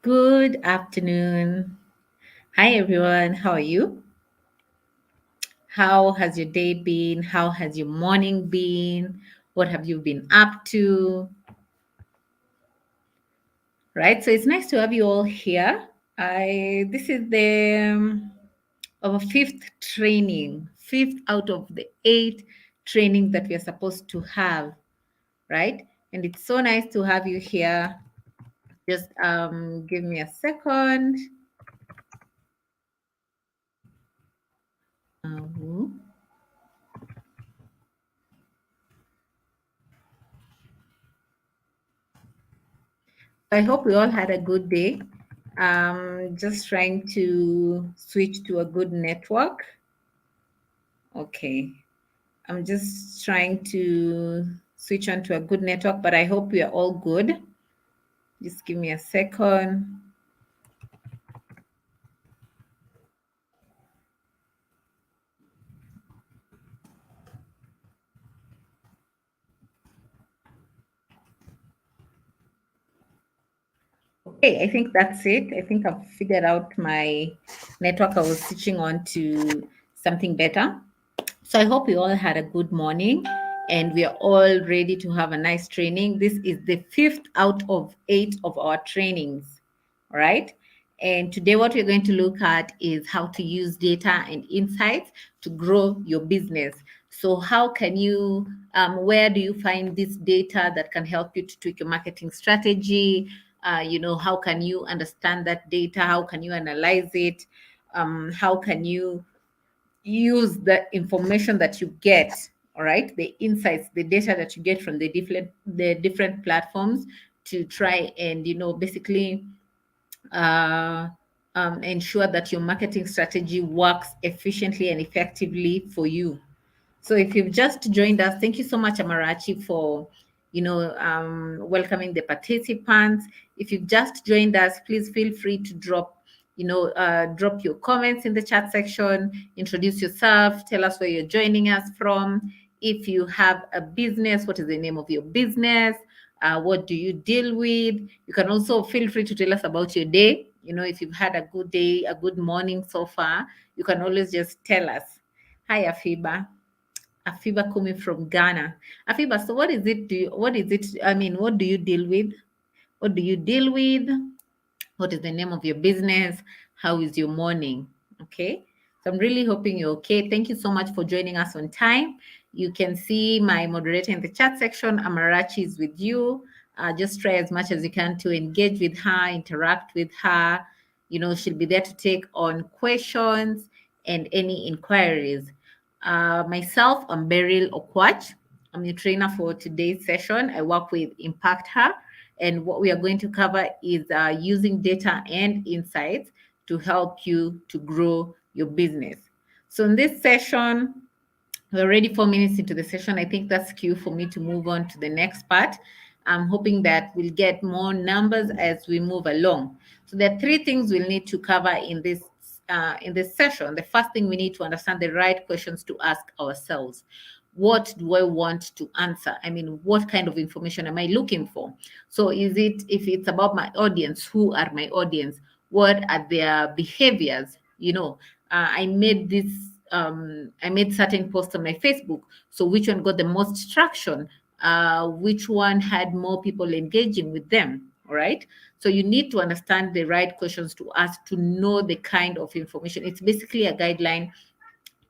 Good afternoon. Hi, everyone. How are you? How has your day been? How has your morning been? What have you been up to? Right. So it's nice to have you all here. I This is the our fifth training, fifth out of the eight trainings that we are supposed to have. Right. And it's so nice to have you here. Just give me a second. Um, I hope we all had a good day. Just trying to switch to a good network. Okay. I'm just trying to switch on to a good network, but I hope we are all good. Just give me a second. Okay, I think that's it. I think I've figured out my network. I was switching on to something better. So I hope we all had a good morning and we are all ready to have a nice training. This is the fifth out of eight of our trainings, all right? And today, what we're going to look at is how to use data and insights to grow your business. So, how can you, where do you find this data that can help you to tweak your marketing strategy? How can you understand that data? How can you analyze it? How can you use the information that you get, all right, the insights, the data that you get from the different platforms to try and basically uh, ensure that your marketing strategy works efficiently and effectively for you. So if you've just joined us, thank you so much, Amarachi, for welcoming the participants. If you've just joined us, please feel free to drop your comments in the chat section, introduce yourself, tell us where you're joining us from. If you have a business, what is the name of your business? What do you deal with? You can also feel free to tell us about your day. If you've had a good day, a good morning so far, you can always just tell us. Hi, Afiba. Afiba coming from Ghana. Afiba, so what do you deal with? What do you deal with? What is the name of your business? How is your morning? Okay. So I'm really hoping you're okay. Thank you so much for joining us on time. You can see my moderator in the chat section. Amarachi is with you. Just try as much as you can to engage with her, interact with her. She'll be there to take on questions and any inquiries. Myself, I'm Beryl Okwach. I'm the trainer for today's session. I work with Impact Her, and what we are going to cover is using data and insights to help you to grow your business. So in this session, we're already 4 minutes into the session. I think that's cue for me to move on to the next part. I'm hoping that we'll get more numbers as we move along. So there are three things we'll need to cover in this session. The first thing, we need to understand the right questions to ask ourselves. What do I want to answer? I mean, what kind of information am I looking for? So if it's about my audience, who are my audience? What are their behaviors? I made certain posts on my Facebook. So which one got the most traction? Which one had more people engaging with them? All right. So you need to understand the right questions to ask to know the kind of information. It's basically a guideline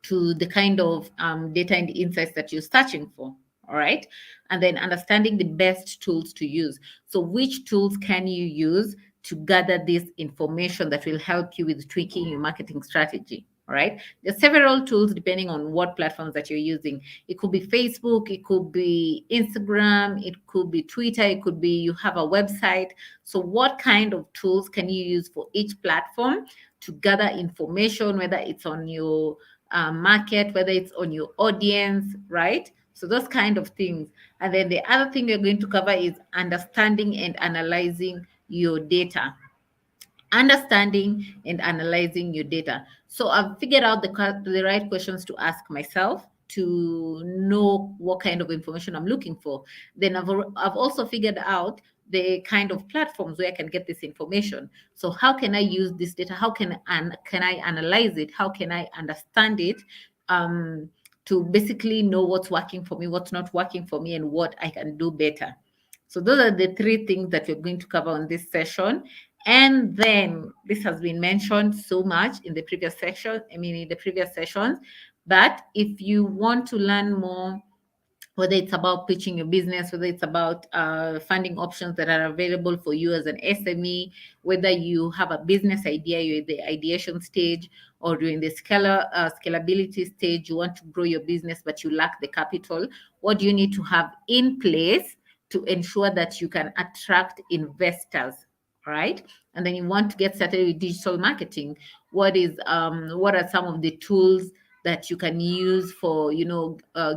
to the kind of data and insights that you're searching for. All right. And then understanding the best tools to use. So, which tools can you use to gather this information that will help you with tweaking your marketing strategy? All right. There's several tools depending on what platforms that you're using. It could be Facebook, it could be Instagram, it could be Twitter, it could be you have a website. So, what kind of tools can you use for each platform to gather information, whether it's on your market, whether it's on your audience, right? So those kind of things. And then the other thing we're going to cover is understanding and analyzing your data. Understanding and analyzing your data. So I've figured out the right questions to ask myself to know what kind of information I'm looking for. Then I've also figured out the kind of platforms where I can get this information. So how can I use this data? How can I analyze it? How can I understand it? To basically know what's working for me, what's not working for me, and what I can do better. So those are the three things that we're going to cover on this session. And then this has been mentioned so much in the previous section, in the previous sessions. But if you want to learn more, whether it's about pitching your business, whether it's about funding options that are available for you as an SME, whether you have a business idea, you're in the ideation stage, or you're in the scalability stage, you want to grow your business, but you lack the capital, what do you need to have in place to ensure that you can attract investors? Right? And then you want to get started with digital marketing. What are some of the tools that you can use for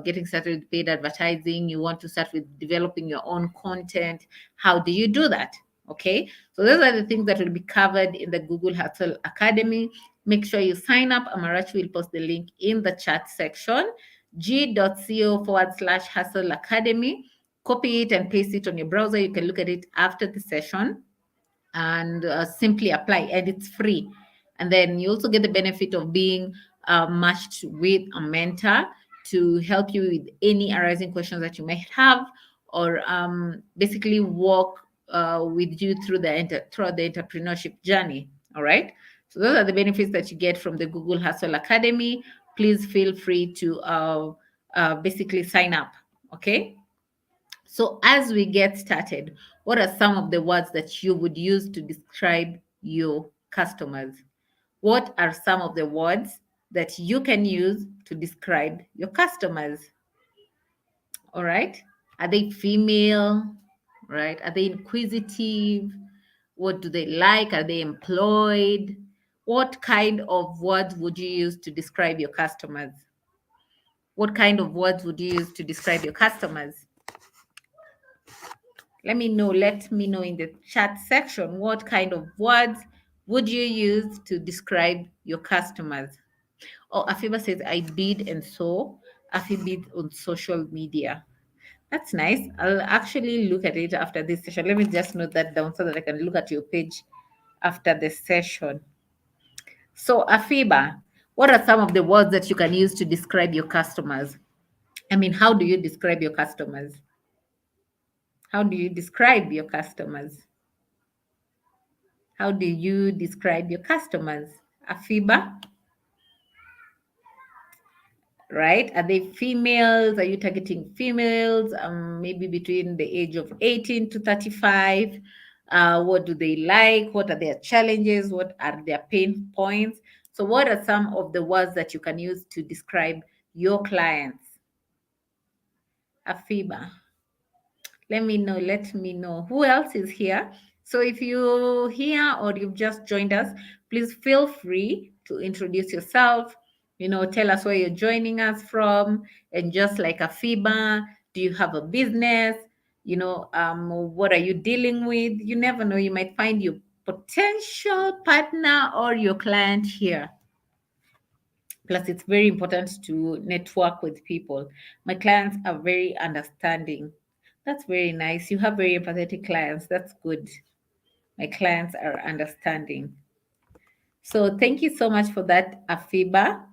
getting started with paid advertising? You want to start with developing your own content. How do you do that? Okay, so those are the things that will be covered in the Google Hustle Academy. Make sure you sign up. Amarachi will post the link in the chat section, g.co/hustle academy. Copy it and paste it on your browser. You can look at it after the session and simply apply, and it's free. And then you also get the benefit of being matched with a mentor to help you with any arising questions that you might have, or basically walk with you throughout the entrepreneurship journey. All right, so those are the benefits that you get from the Google Hustle Academy. Please feel free to basically sign up. Okay, so as we get started, what are some of the words that you would use to describe your customers? What are some of the words that you can use to describe your customers? All right. Are they female? Right? Are they inquisitive? What do they like? Are they employed? What kind of words would you use to describe your customers? What kind of words would you use to describe your customers? Let me know in the chat section, what kind of words would you use to describe your customers? Oh, Afiba says, I bid and so Afi bid on social media. That's nice. I'll actually look at it after this session. Let me just note that down so that I can look at your page after the session. So, Afiba, what are some of the words that you can use to describe your customers? How do you describe your customers? How do you describe your customers? How do you describe your customers? Afiba, right? Are they females? Are you targeting females? Maybe between the age of 18 to 35. What do they like? What are their challenges? What are their pain points? So, what are some of the words that you can use to describe your clients? Afiba. Let me know. Let me know. Who else is here? So if you're here or you've just joined us, please feel free to introduce yourself. Tell us where you're joining us from. And just like Afiba, do you have a business? What are you dealing with? You never know. You might find your potential partner or your client here. Plus, it's very important to network with people. My clients are very understanding. That's very nice. You have very empathetic clients. That's good. My clients are understanding. So thank you so much for that, Afiba.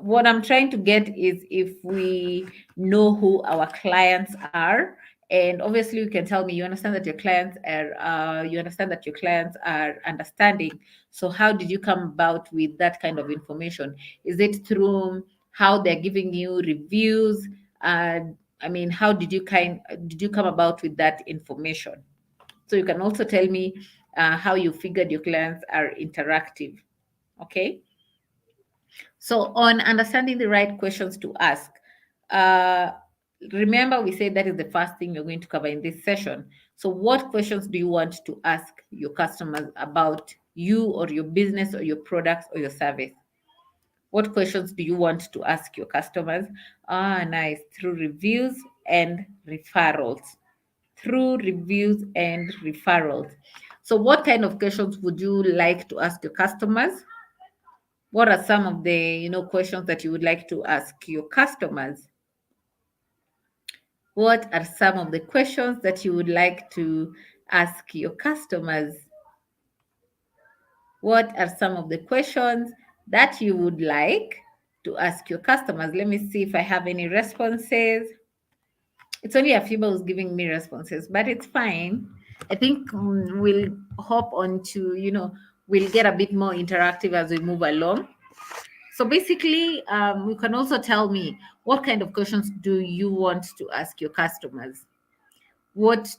What I'm trying to get is if we know who our clients are, and obviously you can tell me you understand that your clients are understanding. So how did you come about with that kind of information? Is it through how they're giving you reviews? How did you come about with that information? So you can also tell me how you figured your clients are interactive. Okay. So on understanding the right questions to ask, uh, remember we said that is the first thing you're going to cover in this session. So what questions do you want to ask your customers about you or your business or your products or your service? What questions do you want to ask your customers? Nice. Through reviews and referrals. Through reviews and referrals. So what kind of questions would you like to ask your customers? What are some of the questions that you would like to ask your customers? What are some of the questions that you would like to ask your customers? What are some of the questions that you would like to ask your customers? Let me see if I have any responses. It's only Afiba who's giving me responses, but it's fine. I think we'll hop on to, we'll get a bit more interactive as we move along. So basically, you can also tell me what kind of questions do you want to ask your customers? What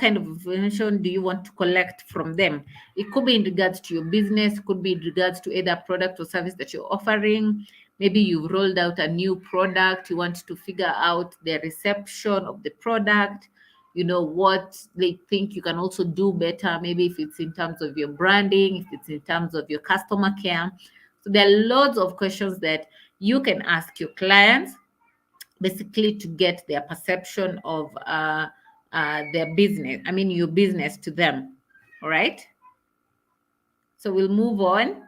kind of information do you want to collect from them? It could be in regards to your business, could be in regards to either product or service that you're offering. Maybe you've rolled out a new product, you want to figure out the reception of the product, what they think you can also do better, maybe if it's in terms of your branding, if it's in terms of your customer care. So there are lots of questions that you can ask your clients, basically to get their perception of their business, your business to them. All right. So we'll move on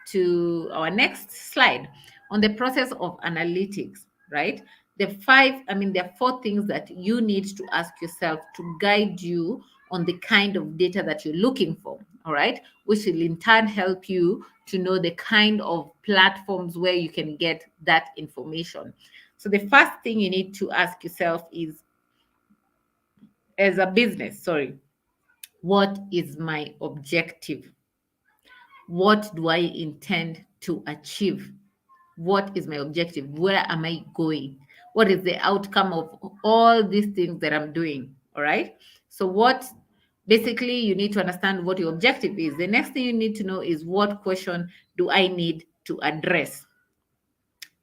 to our next slide on the process of analytics, right? There are four things that you need to ask yourself to guide you on the kind of data that you're looking for, all right? Which will in turn help you to know the kind of platforms where you can get that information. So the first thing you need to ask yourself is, as a business, what is my objective? What do I intend to achieve? What is my objective? Where am I going? What is the outcome of all these things that I'm doing? All right. So, basically you need to understand what your objective is. The next thing you need to know is, what question do I need to address?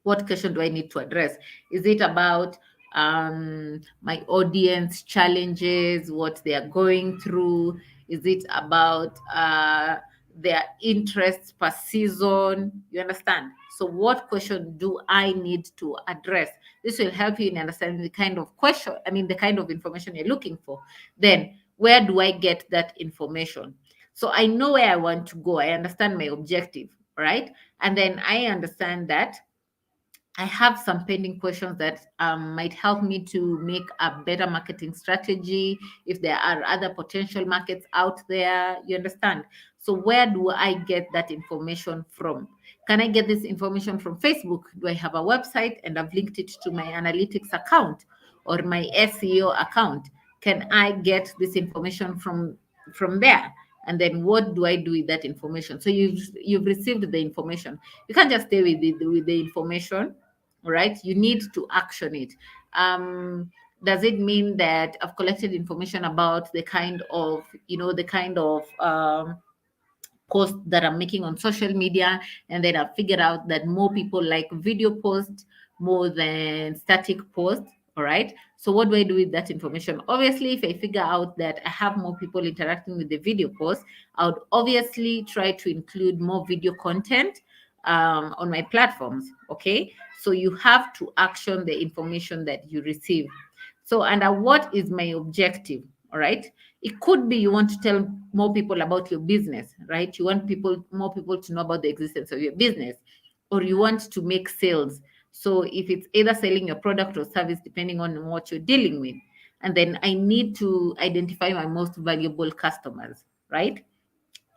What question do I need to address? Is it about my audience challenges, what they are going through? Is it about their interests per season? You understand? So what question do I need to address? This will help you in understanding the kind of the kind of information you're looking for. Then, where do I get that information? So I know where I want to go. I understand my objective, right? And then I understand that I have some pending questions that might help me to make a better marketing strategy if there are other potential markets out there. You understand? So, where do I get that information from? Can I get this information from Facebook? Do I have a website and I've linked it to my analytics account or my SEO account? Can I get this information from there? And then what do I do with that information? So you've received the information. You can't just stay with the information, right? You need to action it. Does it mean that I've collected information about the kind of post that I'm making on social media, and then I've figured out that more people like video posts more than static posts? All right. So what do I do with that information? Obviously, if I figure out that I have more people interacting with the video post, I would obviously try to include more video content on my platforms. Okay. So you have to action the information that you receive. So, under what is my objective? All right. It could be you want to tell more people about your business, right? You want more people to know about the existence of your business, or you want to make sales. So if it's either selling your product or service, depending on what you're dealing with, and then I need to identify my most valuable customers, right?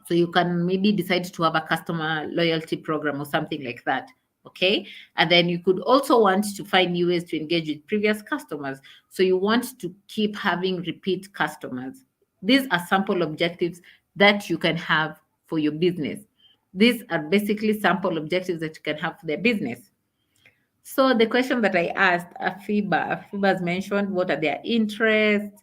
So you can maybe decide to have a customer loyalty program or something like that. Okay. And then you could also want to find new ways to engage with previous customers. So you want to keep having repeat customers. These are sample objectives that you can have for your business. These are basically sample objectives that you can have for their business. So the question that I asked Afiba's mentioned what are their interests,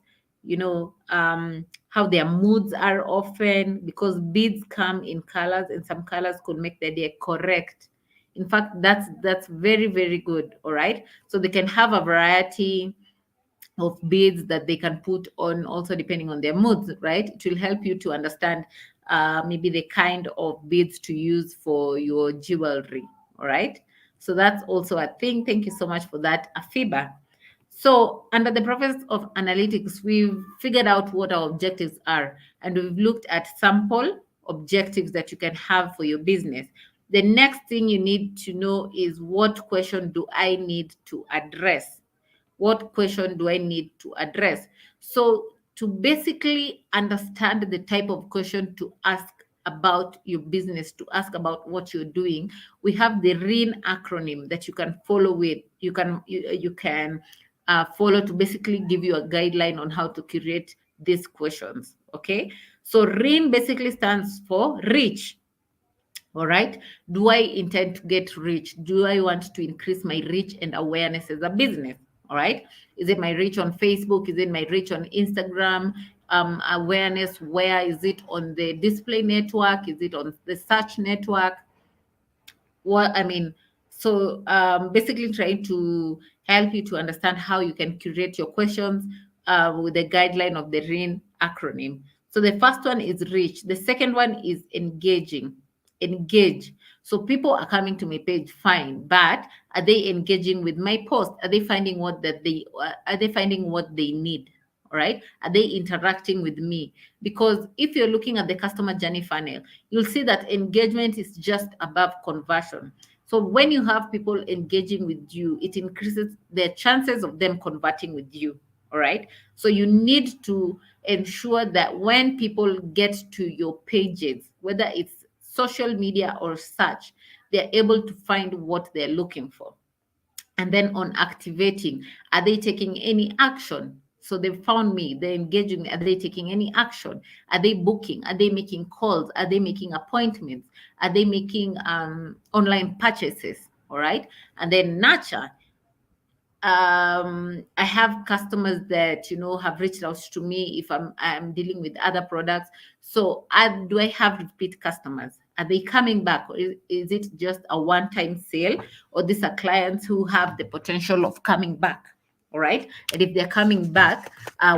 how their moods are often, because beads come in colors and some colors could make the day correct. In fact, that's very, very good. All right. So they can have a variety of beads that they can put on, also depending on their moods, right? It will help you to understand maybe the kind of beads to use for your jewelry. All right. So that's also a thing. Thank you so much for that, Afiba. So, under the process of analytics, we've figured out what our objectives are, and we've looked at sample objectives that you can have for your business. The next thing you need to know is, what question do I need to address? What question do I need to address? So to basically understand the type of question to ask about your business, to ask about what you're doing, we have the RIN acronym that you can follow with. You can follow to basically give you a guideline on how to create these questions. Okay, so RIN basically stands for reach. All right. Do I intend to get rich? Do I want to increase my reach and awareness as a business? All right. Is it my reach on Facebook? Is it my reach on Instagram? Awareness, where is it on the display network? Is it on the search network? What I mean, so basically trying to help you to understand how you can curate your questions with the guideline of the RIN acronym. So the first one is reach. The second one is engaging. Engage. So people are coming to my page, fine, but are they engaging with my post? Are they finding what they need? All right. Are they interacting with me? Because if you're looking at the customer journey funnel, you'll see that engagement is just above conversion. So when you have people engaging with you, it increases the chances of them converting with you. All right. So you need to ensure that when people get to your pages, whether it's social media or search, they're able to find what they're looking for. And then on activating, are they taking any action? So they found me, they're engaging me. Are they taking any action? Are they booking? Are they making calls? Are they making appointments? Are they making online purchases? All right. And then nurture. I have customers that have reached out to me if I'm dealing with other products. So do I have repeat customers? Are they coming back, or is it just a one-time sale, or these are clients who have the potential of coming back? All right. And if they're coming back,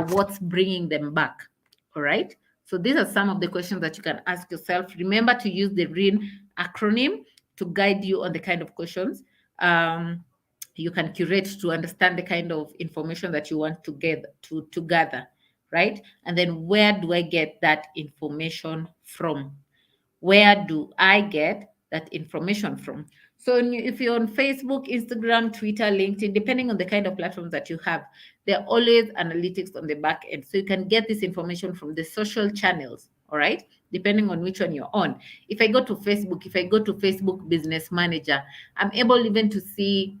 what's bringing them back? All right. So these are some of the questions that you can ask yourself. Remember to use the RIN acronym to guide you on the kind of questions you can curate to understand the kind of information that you want to gather, right? And then where do I get that information from? Where do I get that information from? So if you're on Facebook, Instagram, Twitter, LinkedIn, depending on the kind of platforms that you have, there are always analytics on the back end. So you can get this information from the social channels, all right? Depending on which one you're on. If I go to Facebook Business Manager, I'm able even to see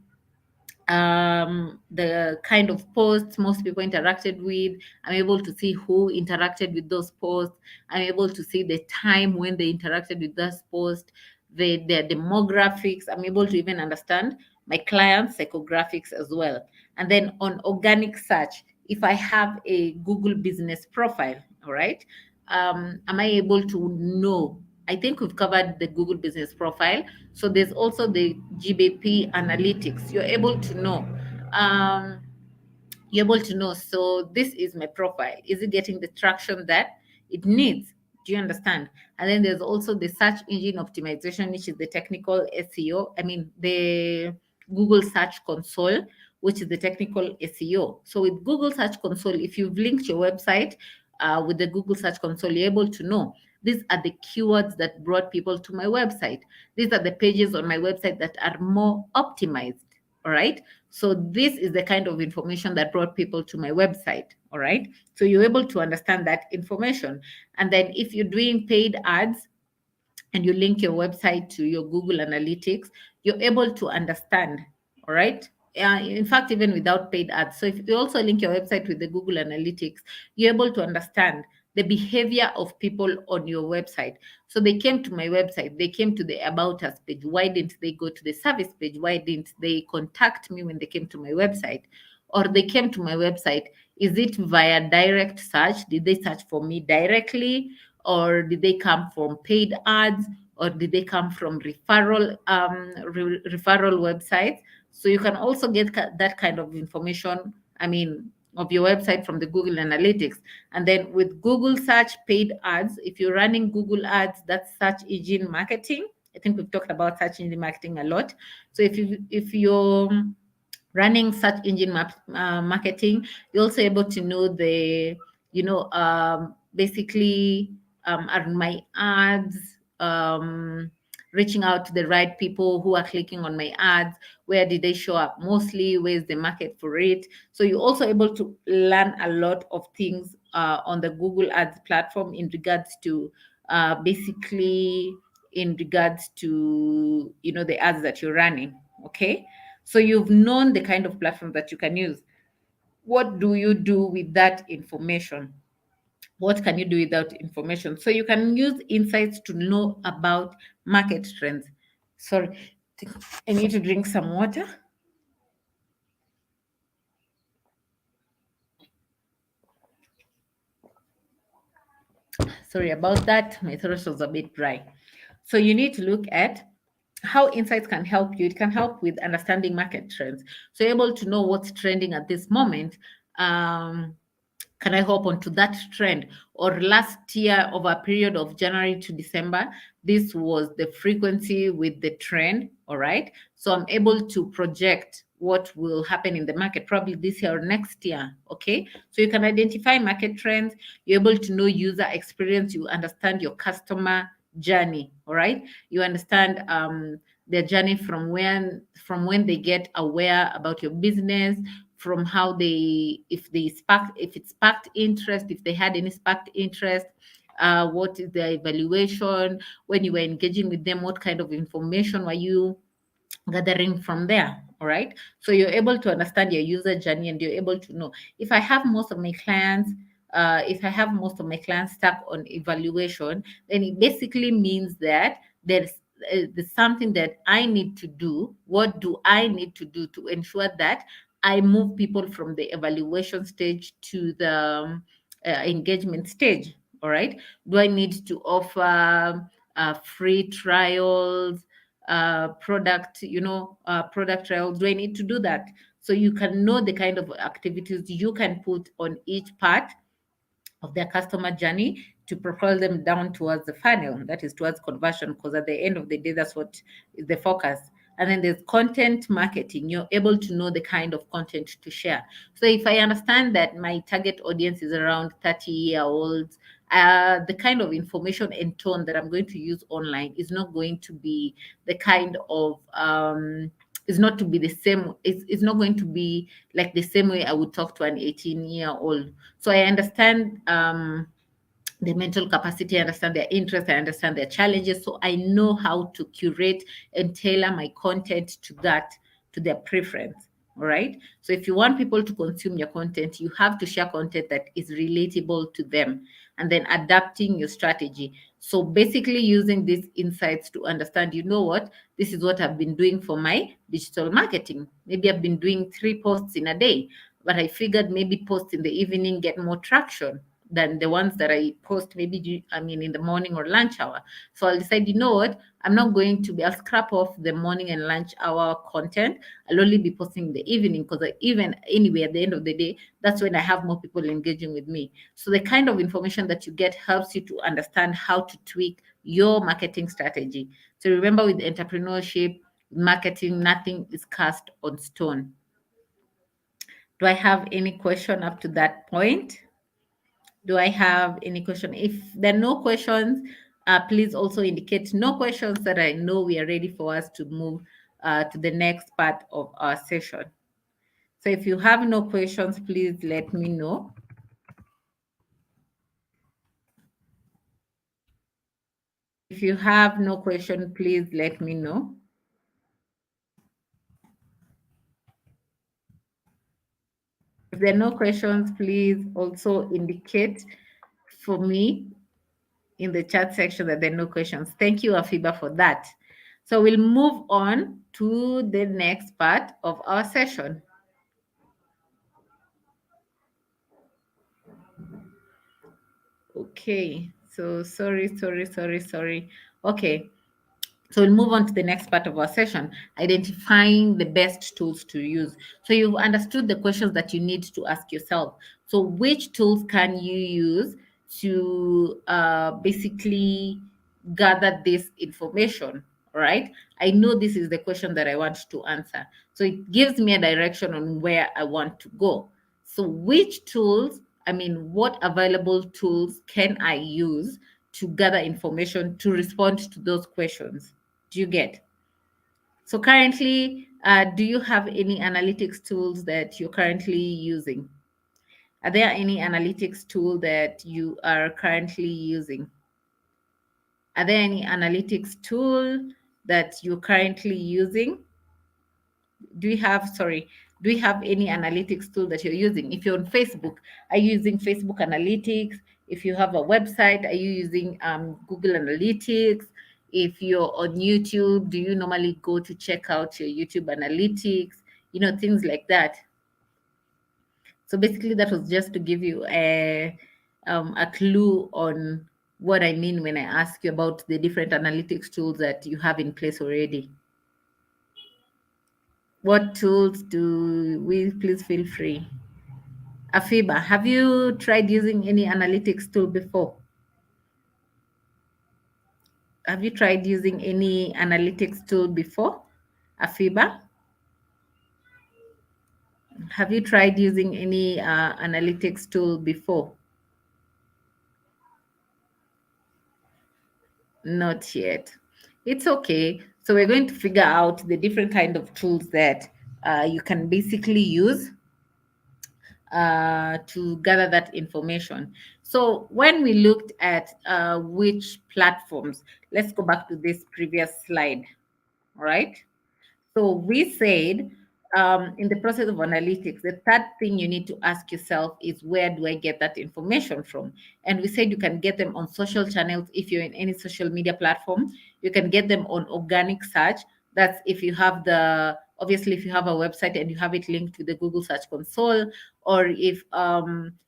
the kind of posts most people interacted with. I'm able to see who interacted with those posts. I'm able to see the time when they interacted with those posts, their demographics. I'm able to even understand my clients' psychographics as well. And then on organic search, if I have a Google business profile, all right, am I able to know? I think we've covered the Google business profile. So there's also the GBP analytics. You're able to know. Um, you're able to know. So this is my profile. Is it getting the traction that it needs? Do you understand? And then there's also the search engine optimization, which is the technical SEO. I mean, the Google Search Console, which is the technical SEO. So with Google Search Console, if you've linked your website with the Google Search Console, you're able to know these are the keywords that brought people to my website. These are the pages on my website that are more optimized. All right. So this is the kind of information that brought people to my website. All right. So you're able to understand that information. And then if you're doing paid ads and you link your website to your Google Analytics, you're able to understand. All right. In fact, even without paid ads. So if you also link your website with the Google Analytics, you're able to understand the behavior of people on your website. So they came to my website, they came to the About Us page. Why didn't they go to the service page? Why didn't they contact me when they came to my website? Or they came to my website, is it via direct search? Did they search for me directly? Or did they come from paid ads? Or did they come from referral websites? So you can also get that kind of information. I mean, of your website from the Google Analytics. And then with Google search paid ads, if you're running Google ads, that's search engine marketing. I think we've talked about search engine marketing a lot. So if you're running search engine marketing, you're also able to know basically are my ads reaching out to the right people who are clicking on my ads. Where did they show up mostly? Where's the market for it? So you're also able to learn a lot of things on the Google Ads platform in regards to basically in regards to the ads that you're running. Okay, so you've known the kind of platform that you can use. What do you do with that information? What can you do without information? So you can use insights to know about market trends. Sorry, I need to drink some water. Sorry about that. My throat was a bit dry. So you need to look at how insights can help you. It can help with understanding market trends. So you're able to know what's trending at this moment. Can I hop onto that trend? Or last year, over a period of January to December, this was the frequency with the trend. All right. So I'm able to project what will happen in the market probably this year or next year. Okay. So you can identify market trends. You're able to know user experience. You understand your customer journey. All right. You understand their journey from when they get aware about your business, from how they if it sparked interest, if they had any sparked interest, what is their evaluation when you were engaging with them, what kind of information were you gathering from there. All right, so you're able to understand your user journey, and you're able to know if I have most of my clients stuck on evaluation, then it basically means that there's something that I need to do. What do I need to do to ensure that I move people from the evaluation stage to the engagement stage? All right, do I need to offer free trials, product trials? Do I need to do that? So you can know the kind of activities you can put on each part of their customer journey to propel them down towards the funnel, that is towards conversion, because at the end of the day, that's what is the focus. And then there's content marketing. You're able to know the kind of content to share. So if I understand that my target audience is around 30-year-olds, the kind of information and tone that I'm going to use online is not going to be the kind of is not to be the same. It's not going to be like the same way I would talk to an 18-year-old. So I understand the mental capacity, I understand their interests, I understand their challenges. So I know how to curate and tailor my content to that, to their preference. All right. So if you want people to consume your content, you have to share content that is relatable to them, and then adapting your strategy. So basically using these insights to understand, what, this is what I've been doing for my digital marketing. Maybe I've been doing 3 posts in a day, but I figured maybe posts in the evening get more traction than the ones that I post maybe in the morning or lunch hour. So I'll decide, what, I'll scrap off the morning and lunch hour content. I'll only be posting in the evening, because even anyway, at the end of the day, that's when I have more people engaging with me. So the kind of information that you get helps you to understand how to tweak your marketing strategy. So remember, with entrepreneurship, marketing, nothing is cast on stone. Do I have any question up to that point? Do I have any question? If there are no questions, please also indicate no questions, that I know we are ready for us to move to the next part of our session. So if you have no questions, please let me know. If you have no question, please let me know. If there are no questions, please also indicate for me in the chat section that there are no questions. Thank you, Afiba, for that. So we'll move on to the next part of our session. Okay, so sorry. Okay, so we'll move on to the next part of our session, identifying the best tools to use. So you've understood the questions that you need to ask yourself. So which tools can you use to basically gather this information? All right. I know this is the question that I want to answer. So it gives me a direction on where I want to go. So which tools, what available tools can I use to gather information to respond to those questions? Do you get? So currently, do you have any analytics tools that you're currently using? Are there any analytics tool that you are currently using? Are there any analytics tool that you're currently using? Do you have, sorry, do you have any analytics tool that you're using? If you're on Facebook, are you using Facebook Analytics? If you have a website, are you using Google Analytics? If you're on YouTube, do you normally go to check out your YouTube Analytics? Things like that. So basically, that was just to give you a clue on what I mean when I ask you about the different analytics tools that you have in place already. What tools do we? Please feel free. Afiba, have you tried using any analytics tool before? Have you tried using any analytics tool before? Afiba, have you tried using any analytics tool before? Not yet. It's okay. So we're going to figure out the different kind of tools that you can basically use to gather that information. So when we looked at which platforms, let's go back to this previous slide, all right? So we said in the process of analytics, the third thing you need to ask yourself is, where do I get that information from? And we said you can get them on social channels. If you're in any social media platform, you can get them on organic search. That's if you have obviously, if you have a website and you have it linked to the Google Search Console, or if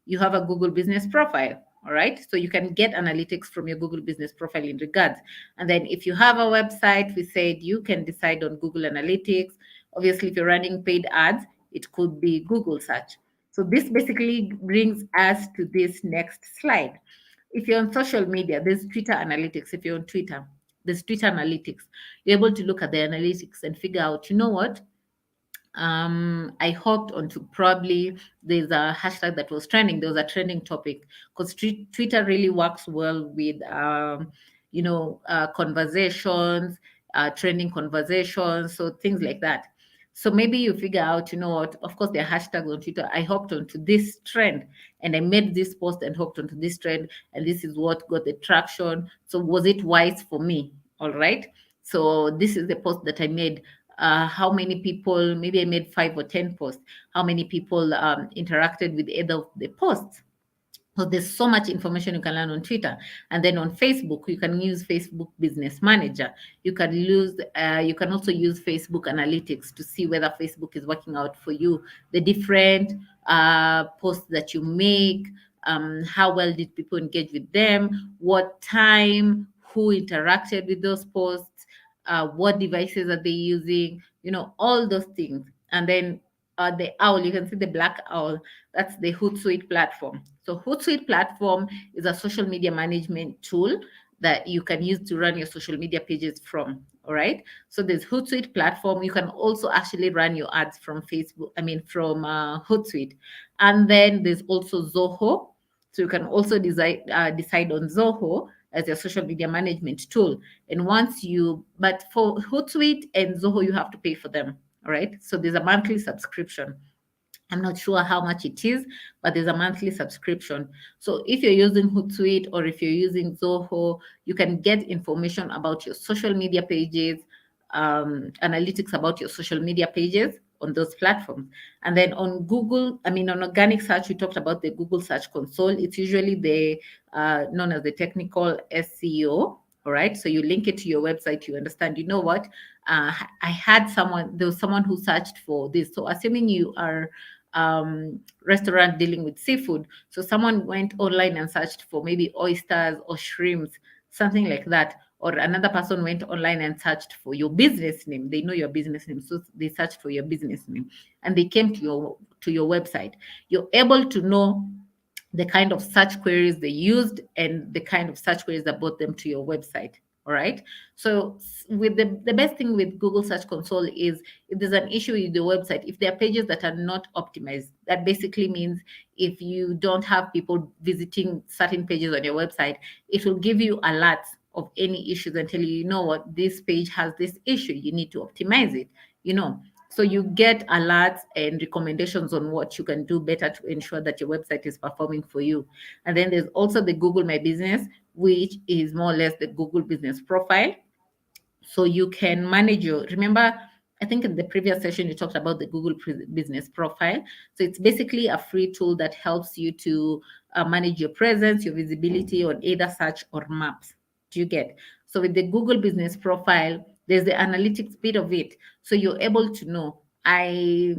you have a Google business profile. All right. So you can get analytics from your Google business profile in regards. And then if you have a website, we said you can decide on Google Analytics. Obviously, if you're running paid ads, it could be Google search. So this basically brings us to this next slide. If you're on social media, there's Twitter analytics. If you're on Twitter, there's Twitter analytics. You're able to look at the analytics and figure out, you know what? I hopped onto, probably there's a hashtag that was trending. There was a trending topic because Twitter really works well with, conversations, trending conversations, so things like that. So maybe you figure out, you know what, of course, there are hashtags on Twitter. I hopped onto this trend and I made this post and hopped onto this trend, and this is what got the traction. So was it wise for me? All right. So this is the post that I made. How many people, maybe I made 5 or 10 posts, how many people interacted with either of the posts. So there's so much information you can learn on Twitter. And then on Facebook, you can use Facebook Business Manager. You can also use Facebook Analytics to see whether Facebook is working out for you. The different posts that you make, how well did people engage with them, what time, who interacted with those posts, what devices are they using, all those things. And then the owl, you can see the black owl, that's the Hootsuite platform. So Hootsuite platform is a social media management tool that you can use to run your social media pages from. All right. So there's Hootsuite platform. You can also actually run your ads from from Hootsuite. And then there's also Zoho. So you can also decide on Zoho as your social media management tool. And but for Hootsuite and Zoho, you have to pay for them. All right. So there's a monthly subscription. I'm not sure how much it is, but there's a monthly subscription. So if you're using Hootsuite or if you're using Zoho, you can get information about your social media pages, analytics about your social media pages on those platforms. And then on on organic search, we talked about the Google Search Console. It's usually the known as the technical SEO. All right. So you link it to your website, you understand, you know what? There was someone who searched for this. So assuming you are restaurant dealing with seafood. So someone went online and searched for maybe oysters or shrimps, something like that. Or another person went online and searched for your business name. They know your business name, so they searched for your business name, and they came to your website. You're able to know the kind of search queries they used and the kind of search queries that brought them to your website. All right. So with the best thing with Google Search Console is, if there's an issue with the website, if there are pages that are not optimized, that basically means if you don't have people visiting certain pages on your website, it will give you alerts of any issues and tell you, you know what, this page has this issue, you need to optimize it, you know. So you get alerts and recommendations on what you can do better to ensure that your website is performing for you. And then there's also the Google My Business, which is more or less the Google Business Profile. So you can manage your, remember, I think in the previous session you talked about the Google Business Profile. So it's basically a free tool that helps you to manage your presence, your visibility on either search or maps. Do you get? So with the Google Business Profile, there's the analytics bit of it. So you're able to know, I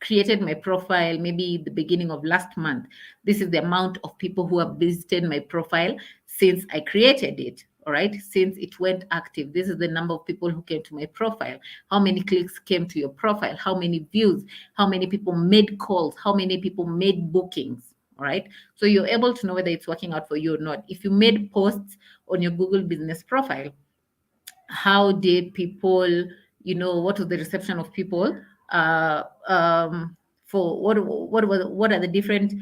created my profile maybe the beginning of last month. This is the amount of people who have visited my profile since I created it. All right, since it went active, this is the number of people who came to my profile, how many clicks came to your profile, how many views, how many people made calls, how many people made bookings. All right, so you're able to know whether it's working out for you or not. If you made posts on your Google Business Profile, how did people, what was the reception of people, uh, um, for what are the different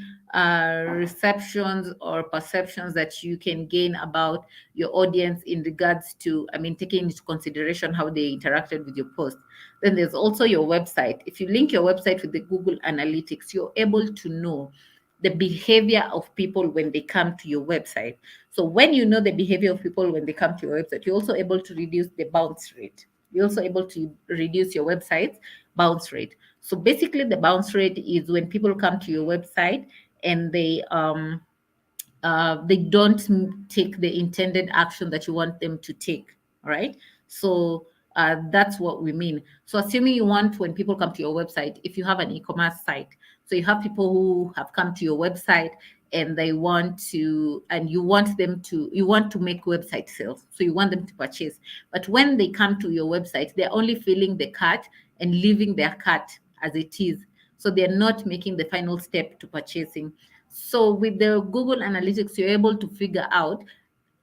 receptions or perceptions that you can gain about your audience in regards to, I mean, taking into consideration how they interacted with your post. Then there's also your website. If you link your website with the Google Analytics, you're able to know the behavior of people when they come to your website. So when you know the behavior of people when they come to your website, you're also able to reduce the bounce rate. You're also able to reduce your website's bounce rate. So basically, the bounce rate is when people come to your website and they don't take the intended action that you want them to take. All right. So that's what we mean. So assuming you want, when people come to your website, if you have an e-commerce site, so you have people who have come to your website and they want to, and you want to make website sales. So you want them to purchase. But when they come to your website, they're only filling the cart and leaving their cart as it is. So they're not making the final step to purchasing. So with the Google Analytics, you're able to figure out,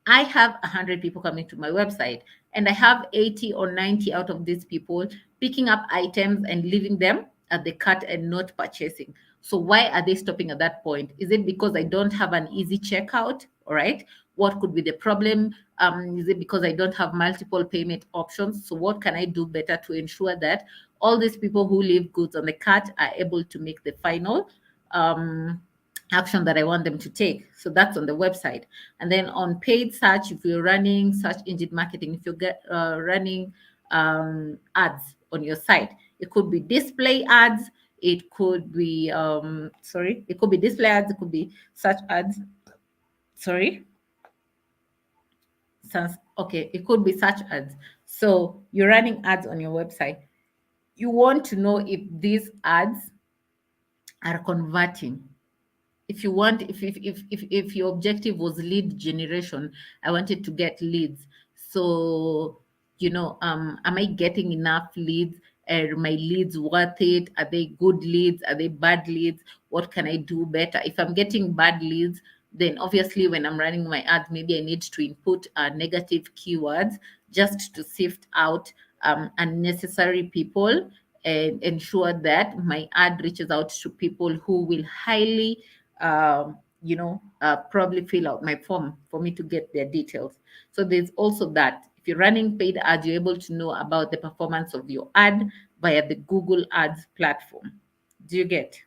I have 100 people coming to my website, and I have 80 or 90 out of these people picking up items and leaving them at the cart and not purchasing. So why are they stopping at that point? Is it because I don't have an easy checkout? All right. What could be the problem? Is it because I don't have multiple payment options? So what can I do better to ensure that all these people who leave goods on the cart are able to make the final action that I want them to take? So that's on the website. And then on paid search, if you're running search engine marketing, if you're running ads on your site, it could be display ads, it could be it could be display ads, it could be search ads. Sorry. Okay, it could be search ads. So you're running ads on your website. You want to know if these ads are converting. If you want, if your objective was lead generation, I wanted to get leads. So am I getting enough leads? Are my leads worth it? Are they good leads? Are they bad leads? What can I do better? If I'm getting bad leads, then obviously when I'm running my ads, maybe I need to input negative keywords just to sift out unnecessary people and ensure that my ad reaches out to people who will highly probably fill out my form for me to get their details. So there's also that. If you're running paid ads, you're able to know about the performance of your ad via the Google Ads platform. Do you get?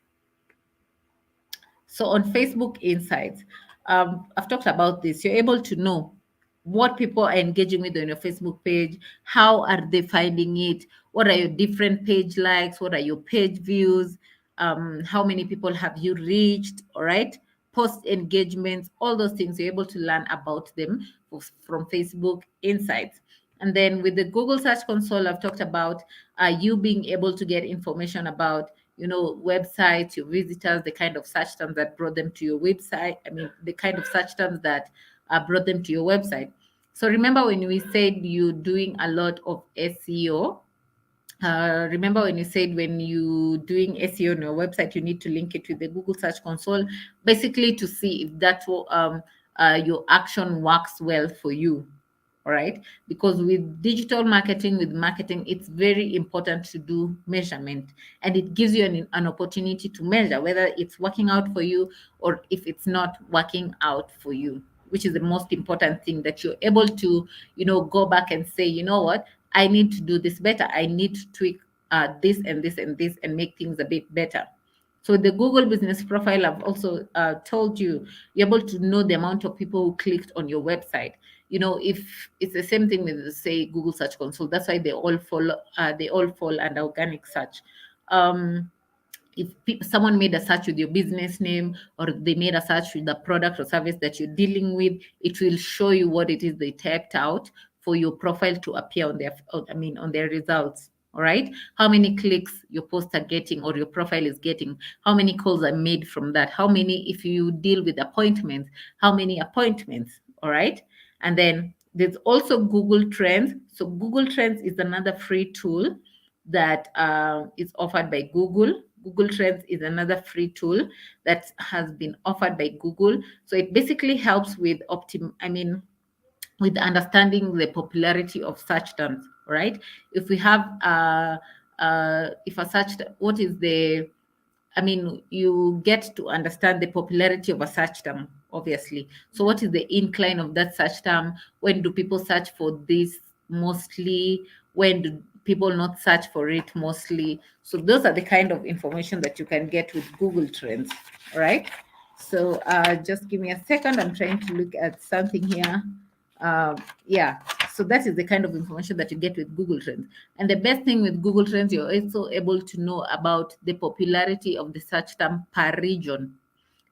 So on Facebook Insights, I've talked about this. You're able to know what people are engaging with on your Facebook page. How are they finding it? What are your different page likes? What are your page views? How many people have you reached? All right. Post engagements, all those things, you're able to learn about them from Facebook Insights. And then with the Google Search Console, I've talked about you being able to get information about websites, your visitors, the kind of search terms that brought them to your website. I mean, the kind of search terms that brought them to your website. So remember when we said you're doing a lot of SEO. Remember when you said when you doing SEO on your website, you need to link it with the Google Search Console, basically to see if that your action works well for you. All right, because with digital marketing, with marketing, it's very important to do measurement, and it gives you an opportunity to measure whether it's working out for you or if it's not working out for you. which is the most important thing, that you're able to, go back and say, you know what, I need to do this better. I need to tweak this and this and this and make things a bit better. So the Google Business Profile, I've also told you, you're able to know the amount of people who clicked on your website. If it's the same thing with, say, Google Search Console, that's why they all fall under organic search. If someone made a search with your business name, or they made a search with the product or service that you're dealing with, it will show you what it is they typed out for your profile to appear on their results. All right, how many clicks your posts are getting or your profile is getting, how many calls are made from that, how many, if you deal with appointments, how many appointments. All right, and then there's also Google Trends. So Google Trends is another free tool that is offered by Google. Google Trends is another free tool that has been offered by Google. So it basically helps with with understanding the popularity of search terms, right? If we have if a search, what is the you get to understand the popularity of a search term, obviously. So what is the incline of that search term? When do people search for this mostly? When do people not search for it mostly? So those are the kind of information that you can get with Google Trends, all right? So just give me a second. I'm trying to look at something here. Yeah, so that is the kind of information that you get with Google Trends. And the best thing with Google Trends, you're also able to know about the popularity of the search term per region.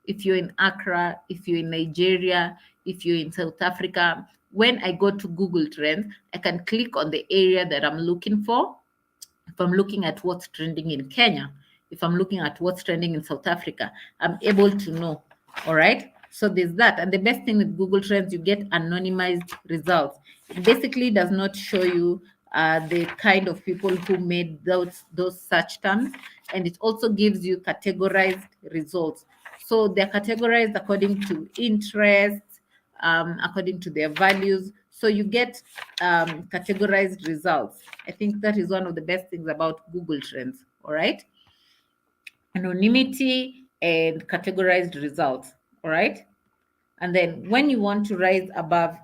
If you're in Accra, if you're in Nigeria, if you're in South Africa, when I go to Google Trends, I can click on the area that I'm looking for. If I'm looking at what's trending in Kenya, if I'm looking at what's trending in South Africa, I'm able to know. All right. So there's that. And the best thing with Google Trends, you get anonymized results. It basically does not show you the kind of people who made those search terms. And it also gives you categorized results. So they're categorized according to interests, according to their values. So you get categorized results. I think that is one of the best things about Google Trends. All right. Anonymity and categorized results. All right. And then when you want to rise above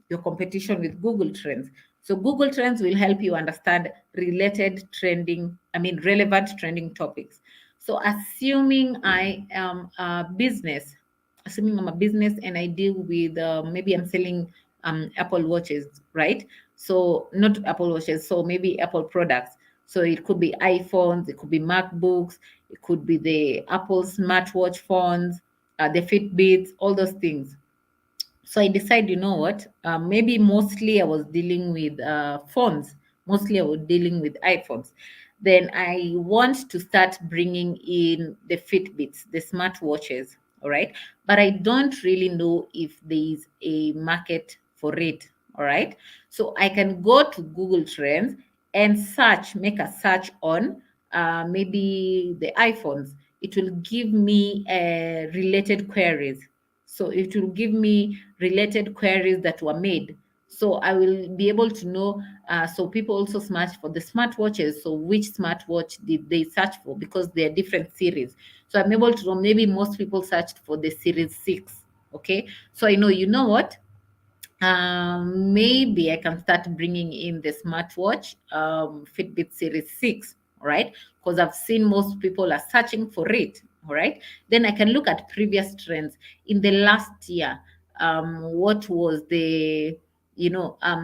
your competition with Google Trends, so Google Trends will help you understand relevant trending topics. So assuming I'm a business and I deal with, maybe I'm selling Apple watches, right? So not Apple watches, so maybe Apple products. So it could be iPhones, it could be MacBooks, it could be the Apple smartwatch phones, the Fitbits, all those things. So I decided, you know what? Maybe mostly I was dealing with phones. Mostly I was dealing with iPhones. Then I want to start bringing in the Fitbits, the smartwatches. All right. But I don't really know if there is a market for it. All right. So I can go to Google Trends and make a search on maybe the iPhones. It will give me related queries. So it will give me related queries that were made. So I will be able to know. So people also search for the smartwatches. So which smartwatch did they search for? Because they are different series. So I'm able to know maybe most people searched for the Series 6. Okay. So I know, you know what? Maybe I can start bringing in the smartwatch, Fitbit Series 6, all right? Because I've seen most people are searching for it, all right? Then I can look at previous trends in the last year. What was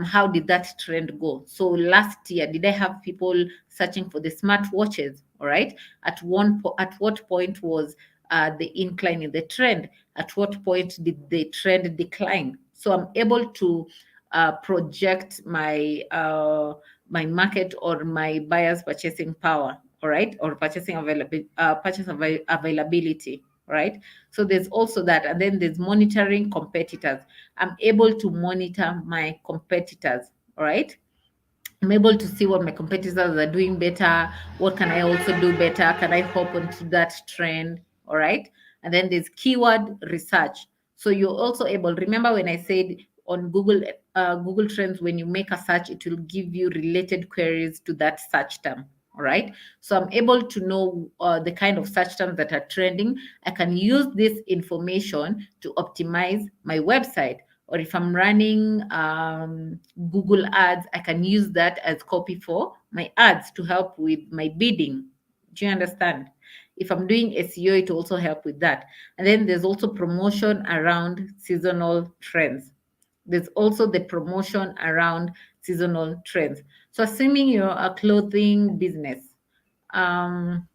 how did that trend go? So last year, did I have people searching for the smartwatches, all right? At what point was the incline in the trend? At what point did the trend decline? So I'm able to project my market or my buyers' purchasing power, all right, or availability, right? So there's also that, and then there's monitoring competitors. I'm able to monitor my competitors, all right. I'm able to see what my competitors are doing better. What can I also do better? Can I hop onto that trend? All right. And then there's keyword research. So you're also able, remember when I said on Google Trends, when you make a search, it will give you related queries to that search term. All right. So I'm able to know the kind of search terms that are trending. I can use this information to optimize my website. Or if I'm running Google ads, I can use that as copy for my ads to help with my bidding. Do you understand? If I'm doing SEO, it will also help with that. And then there's also promotion around seasonal trends. There's also the promotion around seasonal trends. So assuming you're a clothing business, um,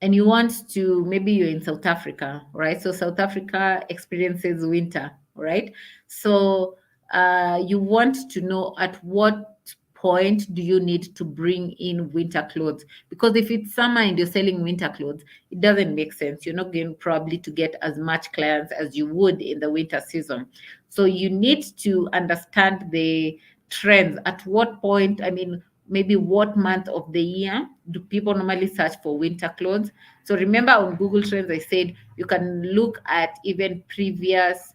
and you want to, maybe you're in South Africa, right? So South Africa experiences winter, right? So you want to know at what point do you need to bring in winter clothes? Because if it's summer and you're selling winter clothes, it doesn't make sense. You're not going probably to get as much clients as you would in the winter season. So you need to understand the trends. At what point, I mean, maybe what month of the year do people normally search for winter clothes? So remember on Google Trends, I said you can look at even previous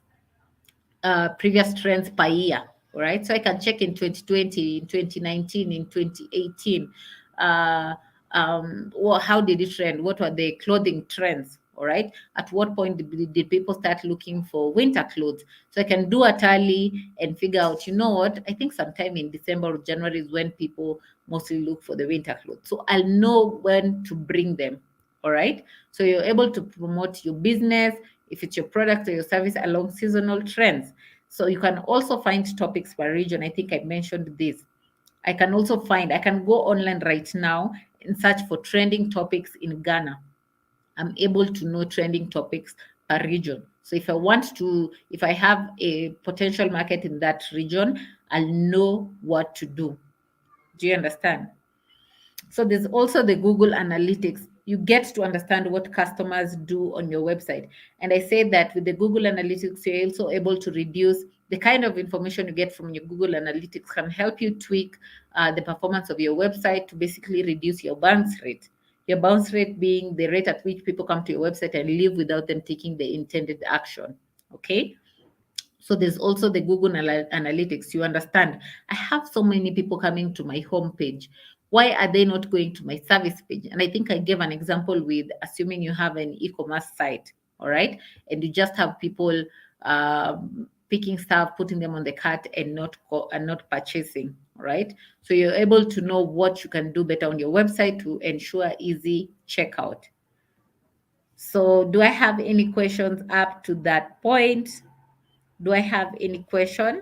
trends per year, right? So I can check in 2020, in 2019, in 2018. Well, how did it trend? What were the clothing trends? All right. At what point did people start looking for winter clothes? So I can do a tally and figure out, you know what? I think sometime in December or January is when people mostly look for the winter clothes. So I'll know when to bring them. All right. So you're able to promote your business, if it's your product or your service, along seasonal trends. So you can also find topics per region. I think I mentioned this. I can also find, I can go online right now and search for trending topics in Ghana. I'm able to know trending topics per region. So if I want to, if I have a potential market in that region, I'll know what to do. Do you understand? So there's also the Google Analytics. You get to understand what customers do on your website. And I say that with the Google Analytics, you're also able to reduce the kind of information you get from your Google Analytics can help you tweak the performance of your website to basically reduce your bounce rate. Your bounce rate being the rate at which people come to your website and leave without them taking the intended action. Okay. So there's also the Google Analytics. You understand, I have so many people coming to my homepage. Why are they not going to my service page? And I think I gave an example with assuming you have an e-commerce site, all right, and you just have people picking stuff, putting them on the cart, and not purchasing, right? So you're able to know what you can do better on your website to ensure easy checkout. So do I have any questions up to that point? Do I have any question?